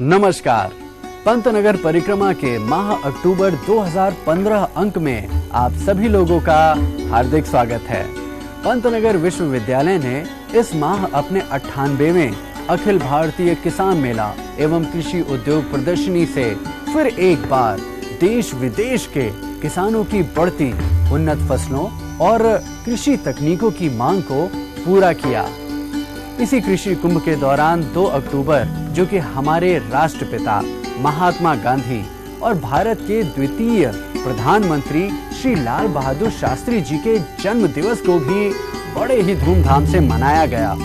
नमस्कार। पंतनगर परिक्रमा के माह अक्टूबर 2015 अंक में आप सभी लोगों का हार्दिक स्वागत है। पंतनगर विश्वविद्यालय ने इस माह अपने 98वें अखिल भारतीय किसान मेला एवं कृषि उद्योग प्रदर्शनी से फिर एक बार देश विदेश के किसानों की बढ़ती उन्नत फसलों और कृषि तकनीकों की मांग को पूरा किया। इसी कृषि कुंभ के दौरान 2 अक्टूबर, जो कि हमारे राष्ट्रपिता महात्मा गांधी और भारत के द्वितीय प्रधानमंत्री श्री लाल बहादुर शास्त्री जी के जन्म दिवस को भी बड़े ही धूमधाम से मनाया गया।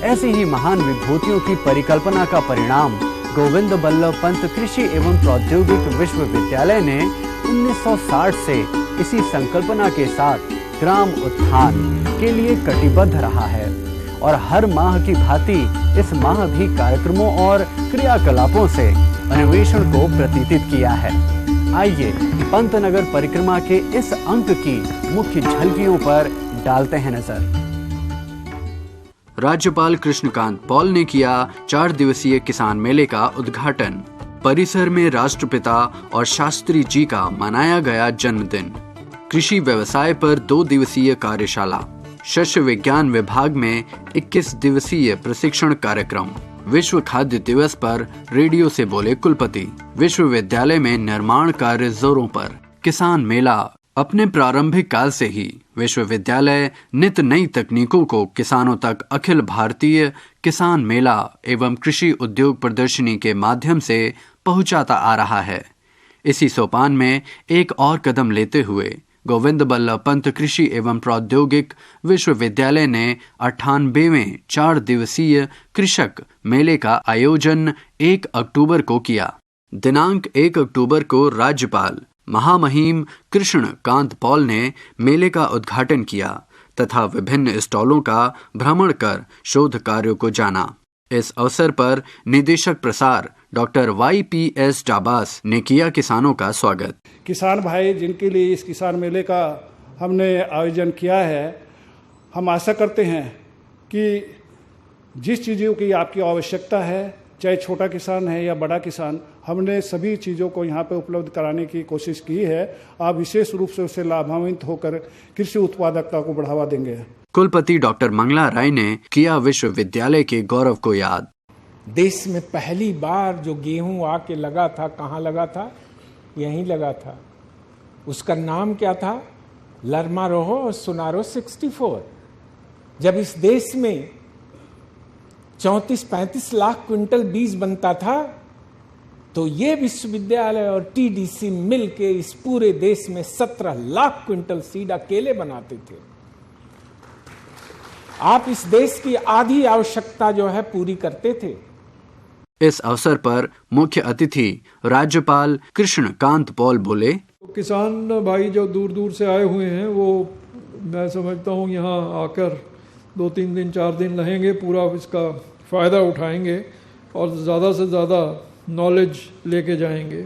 ऐसी ही महान विभूतियों की परिकल्पना का परिणाम गोविंद बल्लभ पंत कृषि एवं प्रौद्योगिक विश्वविद्यालय ने 1960 से इसी संकल्पना के साथ ग्राम उत्थान के लिए कटिबद्ध रहा है और हर माह की भांति इस माह भी कार्यक्रमों और क्रियाकलापों से अन्वेषण को प्रतीतित किया है। आइए पंतनगर परिक्रमा के इस अंक की मुख्य झलकियों पर डालते हैं नजर। राज्यपाल कृष्णकांत पॉल ने किया 4 दिवसीय किसान मेले का उद्घाटन। परिसर में राष्ट्रपिता और शास्त्री जी का मनाया गया जन्मदिन। कृषि व्यवसाय पर 2 दिवसीय कार्यशाला। शस्य विज्ञान विभाग में 21 दिवसीय प्रशिक्षण कार्यक्रम। विश्व खाद्य दिवस पर रेडियो से बोले कुलपति। विश्वविद्यालय में निर्माण कार्य जोरों पर। किसान मेला। अपने प्रारंभिक काल से ही विश्वविद्यालय नित नई तकनीकों को किसानों तक अखिल भारतीय किसान मेला एवं कृषि उद्योग प्रदर्शनी के माध्यम से पहुंचाता आ रहा है। इसी सोपान में एक और कदम लेते हुए गोविंद बल्लभ पंत कृषि एवं प्रौद्योगिक विश्वविद्यालय ने 98वें 4 दिवसीय कृषक मेले का आयोजन 1 अक्टूबर को किया। दिनांक 1 अक्टूबर को राज्यपाल महामहिम कृष्णकांत पॉल ने मेले का उद्घाटन किया तथा विभिन्न स्टॉलों का भ्रमण कर शोध कार्यों को जाना। इस अवसर पर निदेशक प्रसार डॉक्टर YPS डाबास ने किया किसानों का स्वागत। किसान भाई जिनके लिए इस किसान मेले का हमने आयोजन किया है, हम आशा करते हैं कि जिस चीज़ों की आपकी आवश्यकता है, चाहे छोटा किसान है या बड़ा किसान, हमने सभी चीज़ों को यहाँ पे उपलब्ध कराने की कोशिश की है। आप विशेष रूप से उससे लाभान्वित होकर कृषि उत्पादकता को बढ़ावा देंगे। कुलपति डॉक्टर मंगला राय ने किया विश्वविद्यालय के गौरव को याद। देश में पहली बार जो गेहूं आके लगा था, कहाँ लगा था? यहीं लगा था। उसका नाम क्या था? लरमा रोहो सुनारो 64। जब इस देश में 34-35 लाख क्विंटल बीज बनता था, तो ये विश्वविद्यालय और TDC मिल के इस पूरे देश में 17 लाख क्विंटल सीड अकेले बनाते थे। आप इस देश की आधी आवश्यकता जो है पूरी करते थे। इस अवसर पर मुख्य अतिथि राज्यपाल कृष्णकांत पॉल बोले, किसान भाई जो दूर दूर से आए हुए हैं, वो मैं समझता हूँ यहाँ आकर 2-3 दिन 4 दिन रहेंगे, पूरा इसका फ़ायदा उठाएंगे और ज़्यादा से ज़्यादा नॉलेज लेके जाएंगे।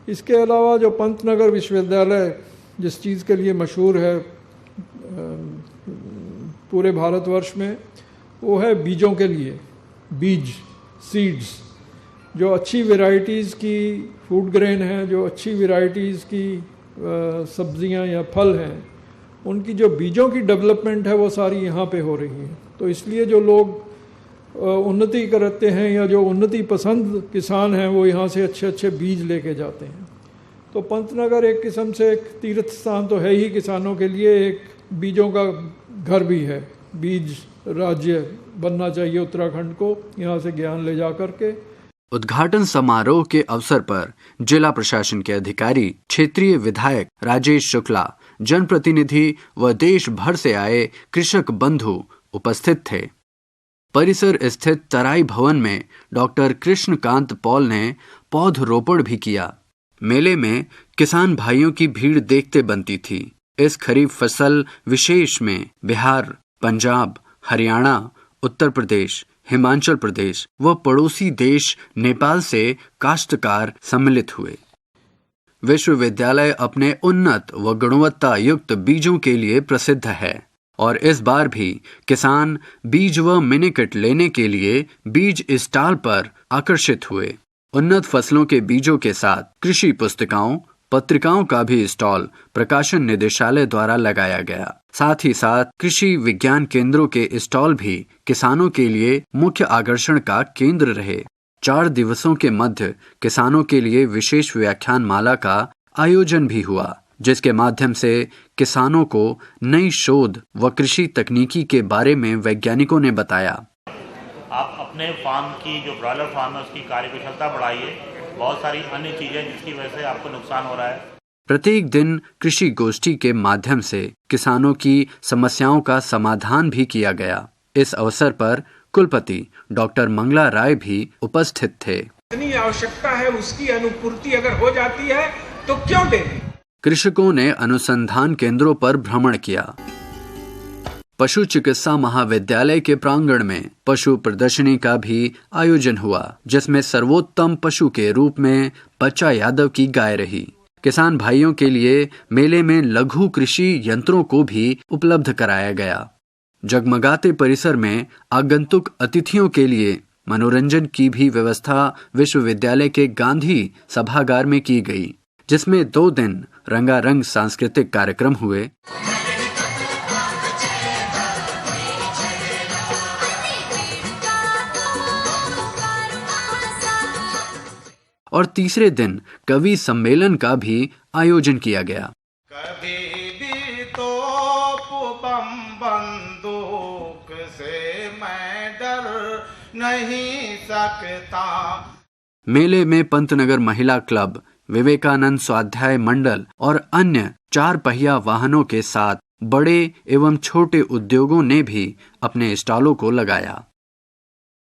इसके अलावा जो पंतनगर विश्वविद्यालय जिस चीज़ के लिए मशहूर है पूरे भारतवर्ष में, वो है बीजों के लिए। बीज, सीड्स, जो अच्छी वैरायटीज़ की फूड ग्रेन हैं, जो अच्छी वैरायटीज़ की सब्जियां या फल हैं, उनकी जो बीजों की डेवलपमेंट है वो सारी यहाँ पे हो रही है। तो इसलिए जो लोग उन्नति करते हैं या जो उन्नति पसंद किसान हैं, वो यहाँ से अच्छे अच्छे बीज लेके जाते हैं। तो पंतनगर एक किस्म से एक तीर्थ स्थान तो है ही किसानों के लिए, एक बीजों का घर भी है। बीज राज्य बनना चाहिए उत्तराखंड को, यहाँ से ज्ञान ले जा करके। उद्घाटन समारोह के अवसर पर जिला प्रशासन के अधिकारी, क्षेत्रीय विधायक राजेश शुक्ला, जनप्रतिनिधि व देश भर से आए कृषक बंधु उपस्थित थे। परिसर स्थित तराई भवन में डॉक्टर कृष्णकांत पॉल ने पौधरोपण भी किया। मेले में किसान भाइयों की भीड़ देखते बनती थी। इस खरीफ फसल विशेष में बिहार, पंजाब, हरियाणा, उत्तर प्रदेश, हिमाचल प्रदेश व पड़ोसी देश नेपाल से काश्तकार सम्मिलित हुए। विश्वविद्यालय अपने उन्नत व गुणवत्ता युक्त बीजों के लिए प्रसिद्ध है। और इस बार भी किसान बीज व मिनीकिट लेने के लिए बीज स्टॉल पर आकर्षित हुए। उन्नत फसलों के बीजों के साथ कृषि पुस्तिकाओं, पत्रिकाओं का भी स्टॉल प्रकाशन निदेशालय द्वारा लगाया गया। साथ ही साथ कृषि विज्ञान केंद्रों के स्टॉल भी किसानों के लिए मुख्य आकर्षण का केंद्र रहे। 4 दिवसों के मध्य किसानों के लिए विशेष व्याख्यान माला का आयोजन भी हुआ, जिसके माध्यम से किसानों को नई शोध व कृषि तकनीकी के बारे में वैज्ञानिकों ने बताया। आप अपने फार्म की जो ब्रॉयलर फार्म है उसकी कार्यकुशलता बढ़ाइए। बहुत सारी अन्य चीजें जिसकी वजह से आपको नुकसान हो रहा है। प्रत्येक दिन कृषि गोष्ठी के माध्यम से किसानों की समस्याओं का समाधान भी किया गया। इस अवसर पर कुलपति डॉक्टर मंगला राय भी उपस्थित थे। जितनी आवश्यकता है उसकी अनुपूर्ति अगर हो जाती है तो क्यों दें? कृषकों ने अनुसंधान केंद्रों पर भ्रमण किया। पशु चिकित्सा महाविद्यालय के प्रांगण में पशु प्रदर्शनी का भी आयोजन हुआ, जिसमें सर्वोत्तम पशु के रूप में बच्चा यादव की गाय रही। किसान भाइयों के लिए मेले में लघु कृषि यंत्रों को भी उपलब्ध कराया गया। जगमगाते परिसर में आगंतुक अतिथियों के लिए मनोरंजन की भी व्यवस्था विश्वविद्यालय के गांधी सभागार में की गई, जिसमें 2 दिन रंगारंग सांस्कृतिक कार्यक्रम हुए और तीसरे दिन कवि सम्मेलन का भी आयोजन किया गया। कभी भी तोप बम बंदूक से मैं डर नहीं सकता। मेले में पंतनगर महिला क्लब, विवेकानंद स्वाध्याय मंडल और अन्य 4 पहिया वाहनों के साथ बड़े एवं छोटे उद्योगों ने भी अपने स्टॉलों को लगाया।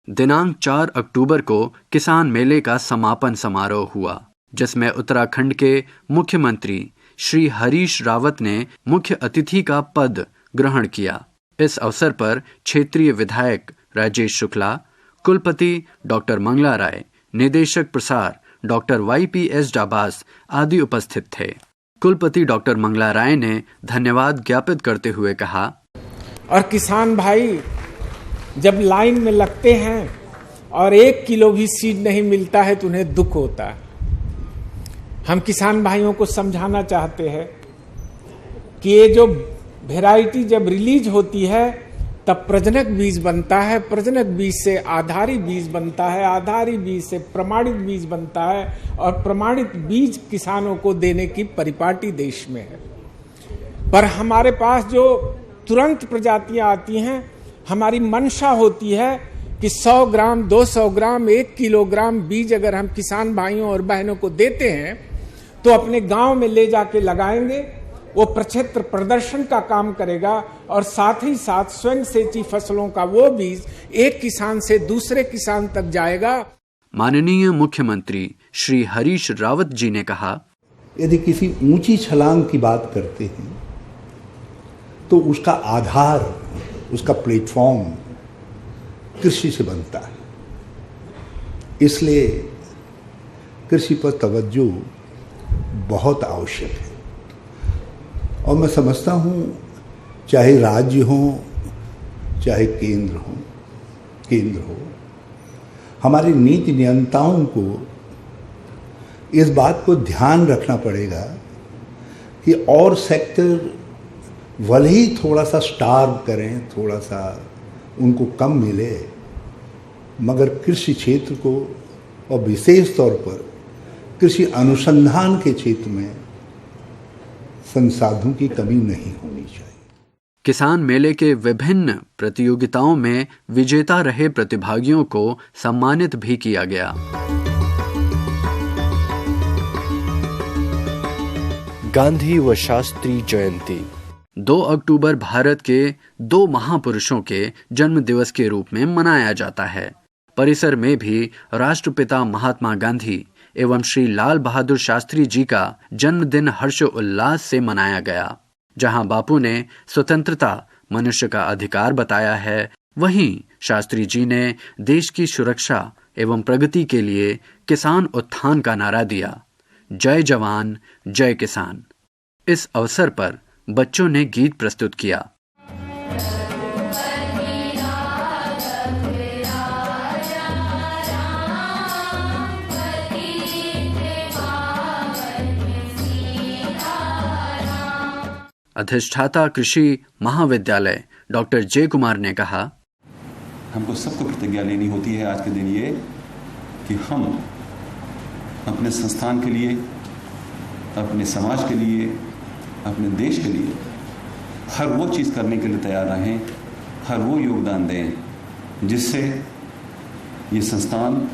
दिनांक 4 अक्टूबर को किसान मेले का समापन समारोह हुआ, जिसमें उत्तराखंड के मुख्यमंत्री श्री हरीश रावत ने मुख्य अतिथि का पद ग्रहण किया। इस अवसर पर क्षेत्रीय विधायक राजेश शुक्ला, कुलपति डॉक्टर मंगला राय, निदेशक प्रसार डॉक्टर YPS डाबास आदि उपस्थित थे। कुलपति डॉक्टर मंगला राय ने धन्यवाद ज्ञापित करते हुए कहा, और किसान भाई जब लाइन में लगते हैं और 1 किलो भी सीड नहीं मिलता है तो उन्हें दुख होता है। हम किसान भाइयों को समझाना चाहते हैं कि ये जो वैरायटी जब रिलीज होती है तब प्रजनक बीज बनता है, प्रजनक बीज से आधारी बीज बनता है, आधारी बीज से प्रमाणित बीज बनता है और प्रमाणित बीज किसानों को देने की परिपाटी देश में है। पर हमारे पास जो तुरंत प्रजातियां आती हैं, हमारी मंशा होती है कि 100 ग्राम, 200 ग्राम, 1 किलोग्राम बीज अगर हम किसान भाइयों और बहनों को देते हैं तो अपने गांव में ले जाके लगाएंगे, वो प्रक्षेत्र प्रदर्शन का काम करेगा और साथ ही साथ स्वयं सेची फसलों का वो बीज एक किसान से दूसरे किसान तक जाएगा। माननीय मुख्यमंत्री श्री हरीश रावत जी ने कहा, यदि किसी ऊंची छलांग की बात करते हैं तो उसका आधार, उसका प्लेटफॉर्म कृषि से बनता है। इसलिए कृषि पर तवज्जो बहुत आवश्यक है और मैं समझता हूँ चाहे राज्य हो चाहे केंद्र हो, हमारी नीति नियंताओं को इस बात को ध्यान रखना पड़ेगा कि और सेक्टर भले ही थोड़ा सा स्टार्व करें, थोड़ा सा उनको कम मिले, मगर कृषि क्षेत्र को और विशेष तौर पर कृषि अनुसंधान के क्षेत्र में संसाधनों की कमी नहीं होनी चाहिए। किसान मेले के विभिन्न प्रतियोगिताओं में विजेता रहे प्रतिभागियों को सम्मानित भी किया गया। गांधी व शास्त्री जयंती 2 अक्टूबर भारत के 2 महापुरुषों के जन्म दिवस के रूप में मनाया जाता है। परिसर में भी राष्ट्रपिता महात्मा गांधी एवं श्री लाल बहादुर शास्त्री जी का जन्मदिन हर्षोल्लास से मनाया गया। जहां बापू ने स्वतंत्रता मनुष्य का अधिकार बताया है, वहीं शास्त्री जी ने देश की सुरक्षा एवं प्रगति के लिए किसान उत्थान का नारा दिया, जय जवान जय किसान। इस अवसर पर बच्चों ने गीत प्रस्तुत किया। अधिष्ठाता कृषि महाविद्यालय डॉक्टर जय कुमार ने कहा, हमको सबको प्रतिज्ञा लेनी होती है आज के दिन ये कि हम अपने संस्थान के लिए, अपने समाज के लिए, अपने देश के लिए हर वो चीज़ करने के लिए तैयार रहें, हर वो योगदान दें जिससे ये संस्थान,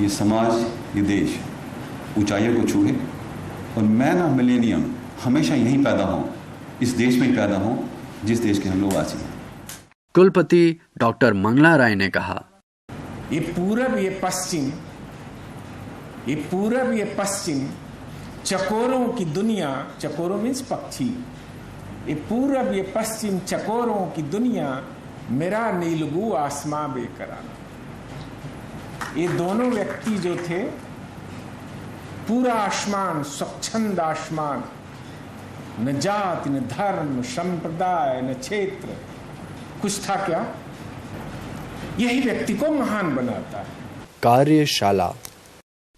ये समाज, ये देश ऊंचाइयों को छूए और मैन ऑफ मिलेनियम हमेशा यहीं पैदा हो, इस देश में ही पैदा हो जिस देश के हम लोग वासी हैं। कुलपति डॉक्टर मंगला राय ने कहा, ये पूरब ये पश्चिम चकोरों की दुनिया, चकोरों मीन्स पक्षी, ये पूरब ये पश्चिम चकोरों की दुनिया, मेरा नीलगू आसमां बेकरार। ये दोनों व्यक्ति जो थे, पूरा आसमान, स्वच्छंद आसमान, न जाति न धर्म संप्रदाय न क्षेत्र, कुछ था क्या, यही व्यक्ति को महान बनाता है। कार्यशाला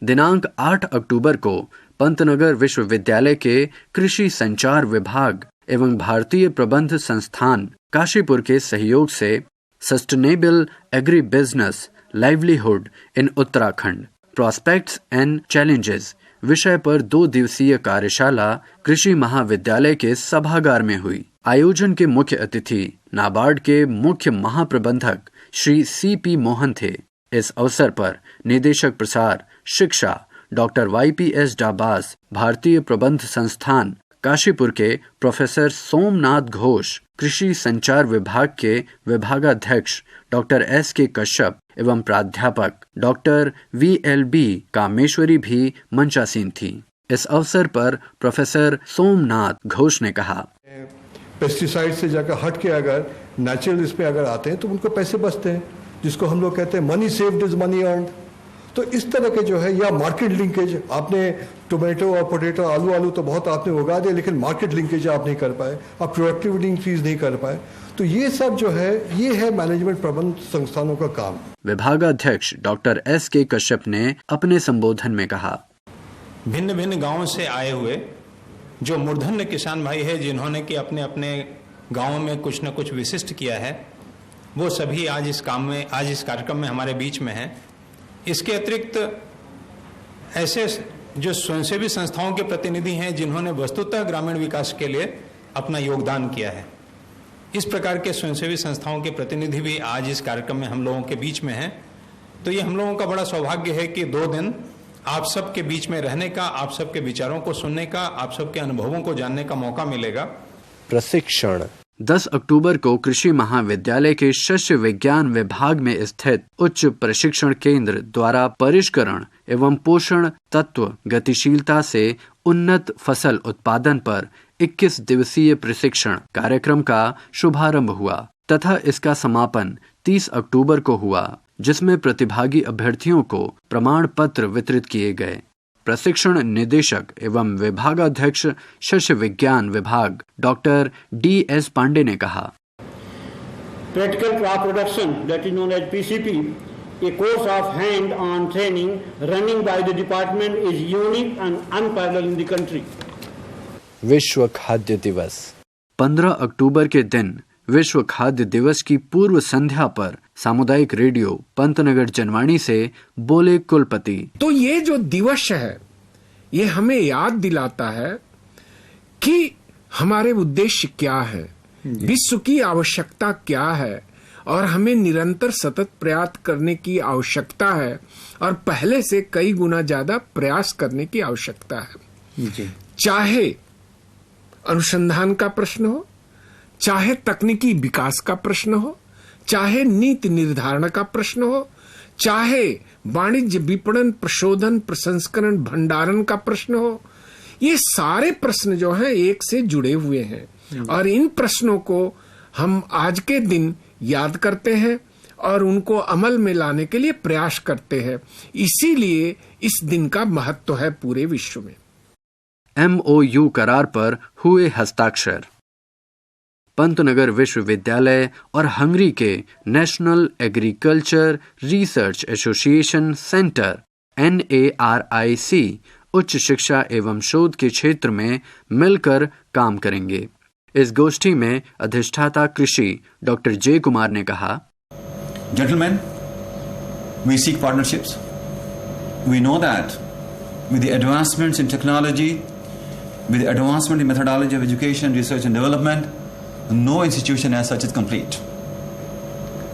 दिनांक 8 अक्टूबर को पंतनगर विश्वविद्यालय के कृषि संचार विभाग एवं भारतीय प्रबंध संस्थान काशीपुर के सहयोग से sustainable agri business livelihood in Uttarakhand, prospects and challenges विषय पर 2 दिवसीय कार्यशाला कृषि महाविद्यालय के सभागार में हुई। आयोजन के मुख्य अतिथि नाबार्ड के मुख्य महाप्रबंधक श्री CP मोहन थे। इस अवसर पर निदेशक प्रसार शिक्षा डॉक्टर YPS डाबास, भारतीय प्रबंध संस्थान काशीपुर के प्रोफेसर सोमनाथ घोष, कृषि संचार विभाग के विभागाध्यक्ष डॉक्टर SK कश्यप एवं प्राध्यापक डॉक्टर VLB कामेश्वरी भी मंचासीन थी। इस अवसर पर प्रोफेसर सोमनाथ घोष ने कहा, पेस्टिसाइड से जाकर हट के अगर नेचुरल इसमें अगर आते हैं तो उनको पैसे बचते हैं, जिसको हम लोग कहते हैं money saved is money earned. तो इस तरह के जो है, या मार्केट लिंकेज, आपने टोमेटो और पोटैटो, आलू तो बहुत आपने उगा दिया, लेकिन मार्केट लिंकेज आप नहीं कर पाए, आप प्रोडक्टिविटी इंक्रीज नहीं कर पाए। तो ये सब जो है, ये है मैनेजमेंट प्रबंध संस्थानों का काम। विभागाध्यक्ष डॉक्टर SK कश्यप ने अपने संबोधन में कहा, भिन्न भिन्न गांवों से आए हुए जो मूर्धन्य किसान भाई है, जिन्होंने कि अपने अपने गांवों में कुछ न कुछ विशिष्ट किया है, वो सभी आज इस कार्यक्रम में हमारे बीच में हैं। इसके अतिरिक्त ऐसे जो स्वयंसेवी संस्थाओं के प्रतिनिधि हैं, जिन्होंने वस्तुतः ग्रामीण विकास के लिए अपना योगदान किया है, इस प्रकार के स्वयंसेवी संस्थाओं के प्रतिनिधि भी आज इस कार्यक्रम में हम लोगों के बीच में हैं। तो ये हम लोगों का बड़ा सौभाग्य है कि 2 दिन आप सबके बीच में रहने का, आप सबके विचारों को सुनने का, आप सबके अनुभवों को जानने का मौका मिलेगा। प्रशिक्षण 10 अक्टूबर को कृषि महाविद्यालय के शस्य विज्ञान विभाग में स्थित उच्च प्रशिक्षण केंद्र द्वारा परिष्करण एवं पोषण तत्व गतिशीलता से उन्नत फसल उत्पादन पर 21 दिवसीय प्रशिक्षण कार्यक्रम का शुभारंभ हुआ तथा इसका समापन 30 अक्टूबर को हुआ, जिसमें प्रतिभागी अभ्यर्थियों को प्रमाण पत्र वितरित किए गए। प्रशिक्षण निदेशक एवं विभागाध्यक्ष शस्य विज्ञान विभाग डॉक्टर DS पांडे ने कहा, practical crop production that is known as PCP, a course of hand-on training running by the department is unique and unparalleled in the country. विश्व खाद्य दिवस 15 अक्टूबर के दिन विश्व खाद्य दिवस की पूर्व संध्या पर सामुदायिक रेडियो पंतनगर जनवाणी से बोले कुलपति, तो ये जो दिवस है, ये हमें याद दिलाता है कि हमारे उद्देश्य क्या है, विश्व की आवश्यकता क्या है, और हमें निरंतर सतत प्रयास करने की आवश्यकता है, और पहले से कई गुना ज्यादा प्रयास करने की आवश्यकता है। चाहे अनुसंधान का प्रश्न हो, चाहे तकनीकी विकास का प्रश्न हो, चाहे नीति निर्धारण का प्रश्न हो, चाहे वाणिज्य विपणन प्रशोधन प्रसंस्करण भंडारण का प्रश्न हो, ये सारे प्रश्न जो हैं एक से जुड़े हुए हैं और इन प्रश्नों को हम आज के दिन याद करते हैं और उनको अमल में लाने के लिए प्रयास करते हैं। इसीलिए इस दिन का महत्व है पूरे विश्व में। MOU करार पर हुए हस्ताक्षर। पंतनगर विश्वविद्यालय और हंगरी के national agriculture research association centre NARIC उच्च शिक्षा एवं शोध के क्षेत्र में मिलकर काम करेंगे। इस गोष्ठी में अधिष्ठाता कृषि डॉक्टर जे कुमार ने कहा, Gentlemen, we seek partnerships. We know that with the advancements in technology, with the advancement in methodology of education, research and development, no institution as such is complete.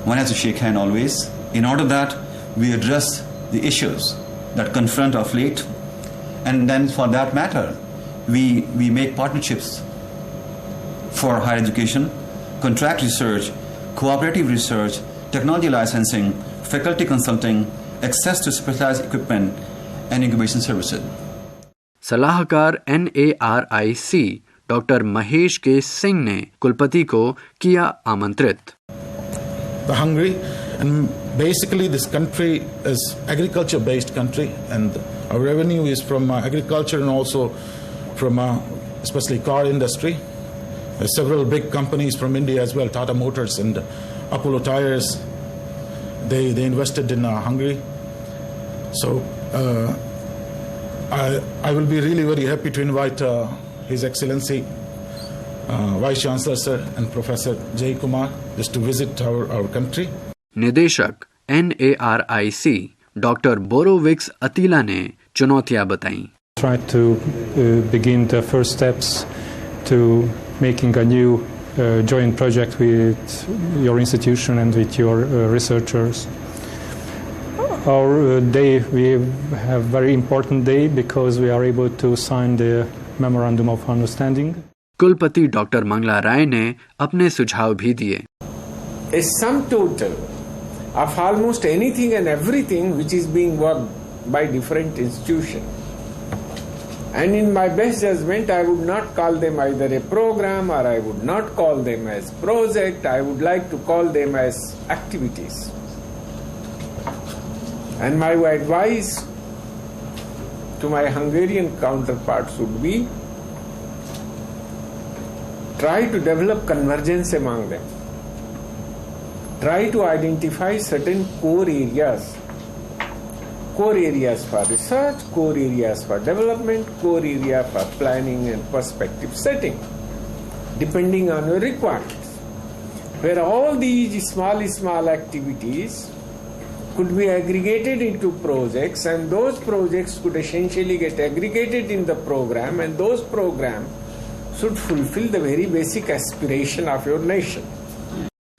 One has to shake hand always in order that we address the issues that confront our fleet, and then for that matter, we make partnerships for higher education, contract research, cooperative research, technology licensing, faculty consulting, access to specialized equipment and incubation services. सलाहकार NARIC doctor Mahesh के सिंह ने कुलपति को किया आमंत्रित। Hungary, and basically this country is agriculture-based country, and our revenue is from agriculture and also from especially car industry. There's several big companies from India as well, Tata Motors and Apollo Tires. They invested in Hungary. So I will be really very happy to invite His Excellency Vice Chancellor Sir and Professor Jay Kumar just to visit our country. निदेशक NARIC doctor बोरोविक्स अतीला ने चुनौतियां बताई। Try to begin the first steps to making a new joint project with your institution and with your researchers. Our day, we have very important day because we are able to sign the memorandum of understanding. कुलपति doctor Mangla राय ने अपने सुझाव भी दिए। A sum total of almost anything and everything which is being worked by different institutions. And in my best judgment, I would not call them either a program or I would not call them as project. I would like to call them as activities. And my advice to my Hungarian counterparts would be, try to develop convergence among them. Try to identify certain core areas for research, core areas for development, core area for planning and perspective setting, depending on your requirements. Where all these small activities could be aggregated into projects, and those projects could essentially get aggregated in the program, and those programs should fulfill the very basic aspiration of your nation.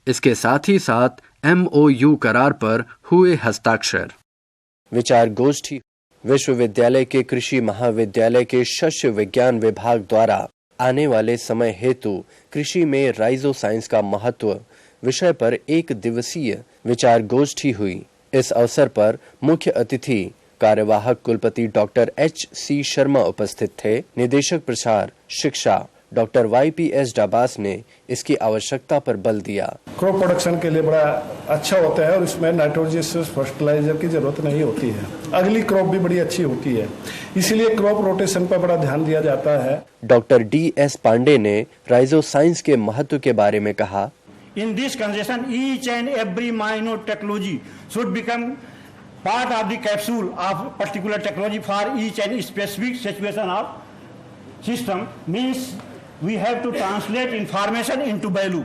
इसके साथ ही साथ MOU करार पर हुए हस्ताक्षर। विचार गोष्ठी विश्वविद्यालय के कृषि महाविद्यालय के शस्य विज्ञान विभाग द्वारा आने वाले समय हेतु कृषि में राइजो साइंस का महत्व विषय पर एक दिवसीय विचार गोष्ठी हुई। इस अवसर पर मुख्य अतिथि कार्यवाहक कुलपति डॉक्टर HC शर्मा उपस्थित थे। निदेशक प्रसार शिक्षा डॉक्टर YPS डाबास ने इसकी आवश्यकता पर बल दिया। क्रॉप प्रोडक्शन के लिए बड़ा अच्छा होता है और इसमें नाइट्रोजनस फर्टिलाइजर की जरूरत नहीं होती है। अगली क्रॉप भी बड़ी अच्छी होती है, इसीलिए क्रॉप रोटेशन पर बड़ा ध्यान दिया जाता है। डॉक्टर DS पांडे ने राइजो साइंस के महत्व के बारे में कहा, In this conversation, each and every minor technology should become part of the capsule of particular technology for each and specific situation of system. Means we have to translate information into value.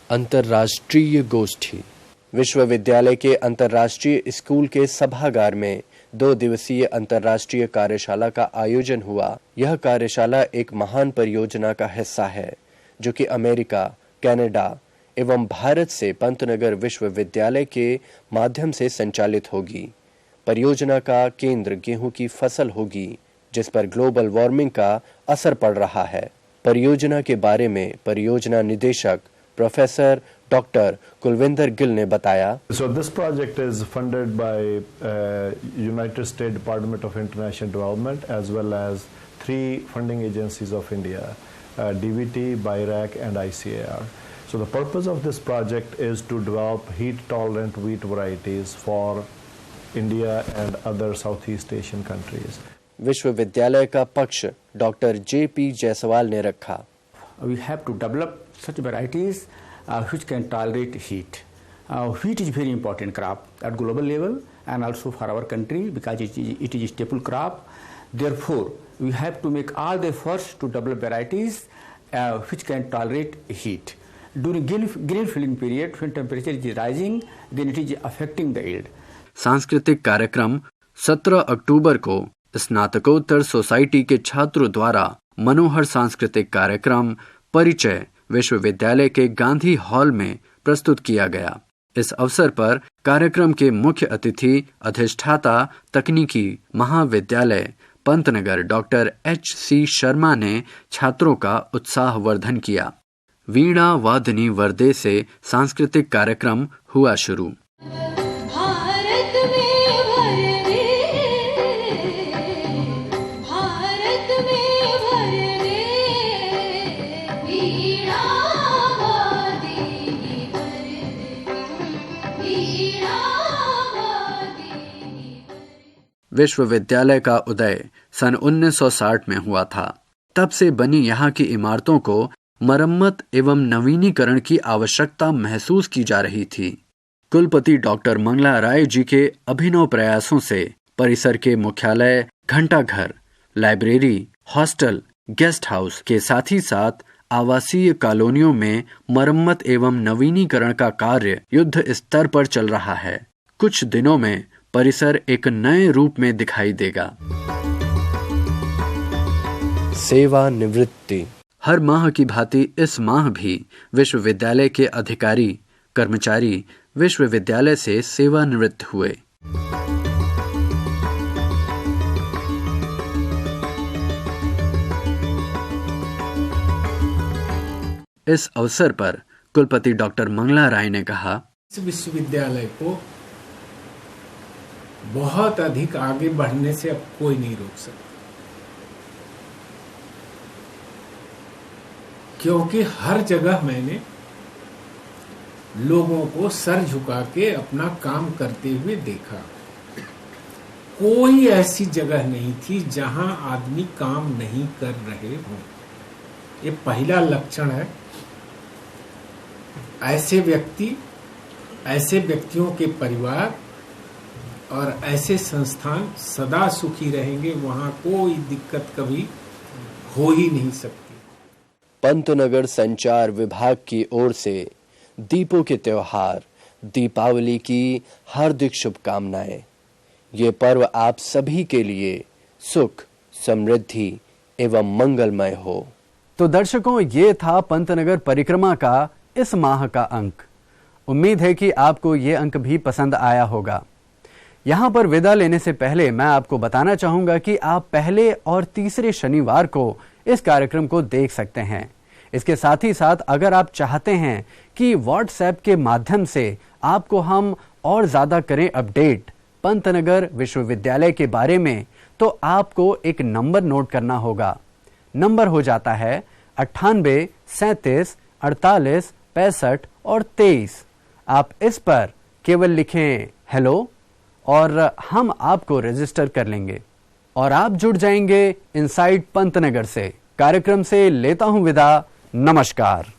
अंतर्राष्ट्रीय गोष्ठी विश्वविद्यालय के अंतर्राष्ट्रीय school के सभागार में 2 दिवसीय अंतर्राष्ट्रीय कार्यशाला का आयोजन हुआ। यह कार्यशाला एक महान परियोजना का हिस्सा है जो कि अमेरिका, कनाडा एवं भारत से पंतनगर विश्वविद्यालय के माध्यम से संचालित होगी। परियोजना का केंद्र गेहूं की फसल होगी जिस पर ग्लोबल वार्मिंग का असर पड़ रहा है। परियोजना के बारे में परियोजना निदेशक प्रोफेसर डॉक्टर कुलविंदर गिल ने बताया। So this project is funded by United States Department of International Development as well as 3 funding agencies of India, DVT, BIRAC and ICAR. So the purpose of this project is to develop heat-tolerant wheat varieties for India and other Southeast Asian countries. विश्वविद्यालय का पक्ष doctor JP Jaiswal ने रखा। We have to develop such varieties which can tolerate heat. Wheat is very important crop at global level and also for our country because it is a staple crop. Therefore, we have to make all the efforts to develop varieties which can tolerate heat. During green filling period, when temperature is rising, then it is affecting the yield. सांस्कृतिक कार्यक्रम 17 अक्टूबर को स्नातकोत्तर society के छात्रों द्वारा मनोहर सांस्कृतिक कार्यक्रम परिचय विश्वविद्यालय के गांधी हॉल में प्रस्तुत किया गया। इस अवसर पर कार्यक्रम के मुख्य अतिथि अधिष्ठाता तकनीकी महाविद्यालय पंतनगर डॉक्टर H.C. शर्मा ने छात्रों का उत्साहवर्धन किया। वीणा वादनी वर्दे से सांस्कृतिक कार्यक्रम हुआ शुरू। विश्वविद्यालय का उदय सन 1960 में हुआ था। तब से बनी यहाँ की इमारतों को मरम्मत एवं नवीनीकरण की आवश्यकता महसूस की जा रही थी। कुलपति डॉक्टर मंगला राय जी के अभिनव प्रयासों से परिसर के मुख्यालय, घंटाघर, लाइब्रेरी, हॉस्टल, गेस्ट हाउस के साथ ही साथ आवासीय कॉलोनियों में मरम्मत एवं नवीनीकरण का कार्य युद्ध स्तर पर चल रहा है। कुछ दिनों में परिसर एक नए रूप में दिखाई देगा। सेवानिवृत्ति। हर माह की भांति इस माह भी विश्वविद्यालय के अधिकारी कर्मचारी विश्वविद्यालय से सेवानिवृत्त हुए। इस अवसर पर कुलपति डॉक्टर मंगला राय ने कहा, इस विश्वविद्यालय को बहुत अधिक आगे बढ़ने से अब कोई नहीं रोक सकता, क्योंकि हर जगह मैंने लोगों को सर झुका के अपना काम करते हुए देखा। कोई ऐसी जगह नहीं थी जहां आदमी काम नहीं कर रहे हों। ये पहला लक्षण है। ऐसे व्यक्तियों के परिवार और ऐसे संस्थान सदा सुखी रहेंगे, वहां कोई दिक्कत कभी हो ही नहीं सकती। पंतनगर संचार विभाग की ओर से दीपों के त्योहार दीपावली की हार्दिक शुभकामनाएं। ये पर्व आप सभी के लिए सुख, समृद्धि एवं मंगलमय हो। तो दर्शकों, ये था पंतनगर परिक्रमा का इस माह का अंक। उम्मीद है कि आपको ये अंक भी पसंद आया होगा। यहाँ पर विदा लेने से पहले मैं आपको बताना चाहूंगा कि आप पहले और तीसरे शनिवार को इस कार्यक्रम को देख सकते हैं। इसके साथ ही साथ अगर आप चाहते हैं कि व्हाट्सएप के माध्यम से आपको हम और ज़्यादा करें अपडेट पंतनगर विश्वविद्यालय के बारे में, तो आपको एक नंबर नोट करना होगा। नंबर हो जाता है 98 37 48 65 और 23। आप इस पर केवल लिखें हेलो और हम आपको रजिस्टर कर लेंगे और आप जुड़ जाएंगे इनसाइड पंतनगर से। कार्यक्रम से लेता हूं विदा। नमस्कार।